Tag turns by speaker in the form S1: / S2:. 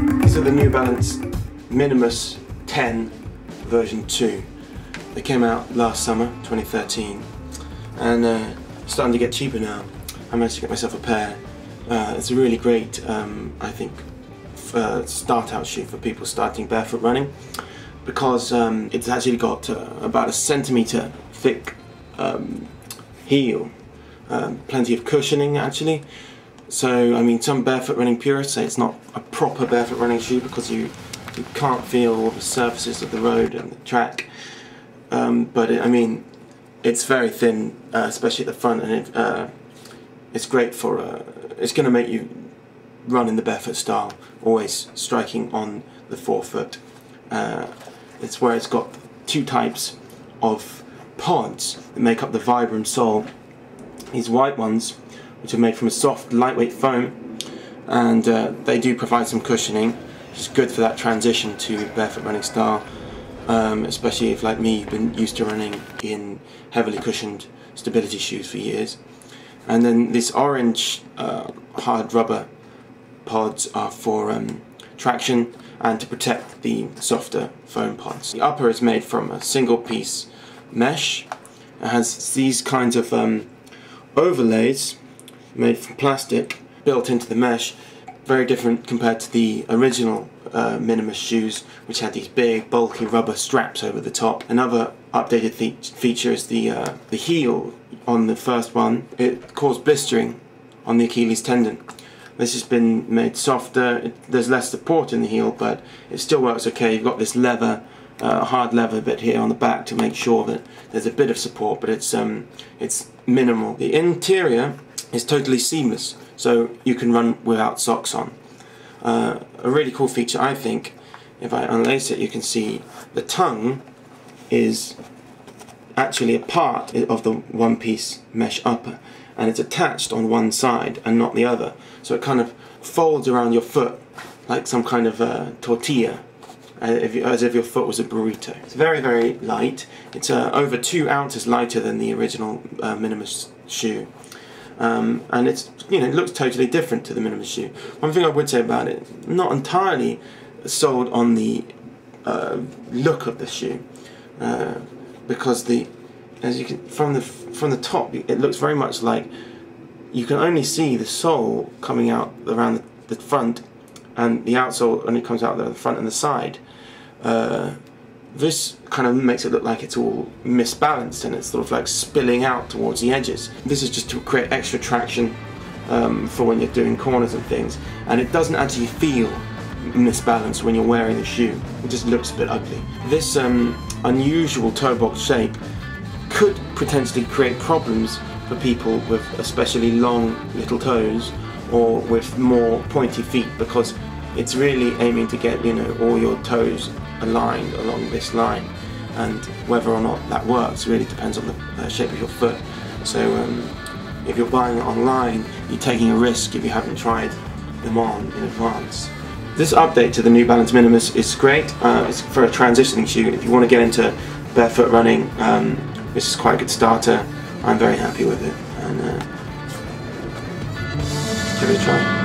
S1: These are the New Balance Minimus 10 version 2. They came out last summer, 2013, and starting to get cheaper now. I managed to get myself a pair. It's a really great, I think, start-out shoe for people starting barefoot running, because it's actually got about a centimetre thick heel, plenty of cushioning actually. So I mean, some barefoot running purists say it's not a proper barefoot running shoe because you can't feel all the surfaces of the road and the track. But I mean, it's very thin, especially at the front, and it's great for. It's going to make you run in the barefoot style, always striking on the forefoot. It's where it's got two types of pods that make up the Vibram sole. These white ones, which are made from a soft, lightweight foam, and they do provide some cushioning, which is good for that transition to barefoot running style, especially if, like me, you've been used to running in heavily cushioned stability shoes for years. And then this orange hard rubber pods are for traction and to protect the softer foam pods. The upper is made from a single piece mesh. It has these kinds of overlays made from plastic built into the mesh, very different compared to the original Minimus shoes, which had these big bulky rubber straps over the top. Another updated feature is the heel on the first one. It caused blistering on the Achilles tendon. This has been made softer. There's less support in the heel, but it still works okay. You've got this leather, hard leather bit here on the back to make sure that there's a bit of support, but it's minimal. The interior is totally seamless, so you can run without socks on. A really cool feature, I think, if I unlace it, you can see the tongue is actually a part of the one-piece mesh upper, and it's attached on one side and not the other, so it kind of folds around your foot like some kind of tortilla, as if your foot was a burrito. It's very, very light. It's over 2 ounces lighter than the original Minimus shoe, and it's, you know, it looks totally different to the Minimus shoe. One thing I would say about it, not entirely sold on the look of the shoe, because as you can from the top, it looks very much like you can only see the sole coming out around the front, and the outsole only comes out the front and the side. This kind of makes it look like it's all misbalanced and it's sort of like spilling out towards the edges. This is just to create extra traction for when you're doing corners and things, and it doesn't actually feel misbalanced when you're wearing the shoe. It just looks a bit ugly. This unusual toe box shape could potentially create problems for people with especially long little toes or with more pointy feet, because it's really aiming to get, you know, all your toes aligned along this line, and whether or not that works really depends on the shape of your foot. So if you're buying it online, you're taking a risk if you haven't tried them on in advance. This update to the New Balance Minimus is great. It's for a transitioning shoe. If you want to get into barefoot running, this is quite a good starter. I'm very happy with it, and give it a try.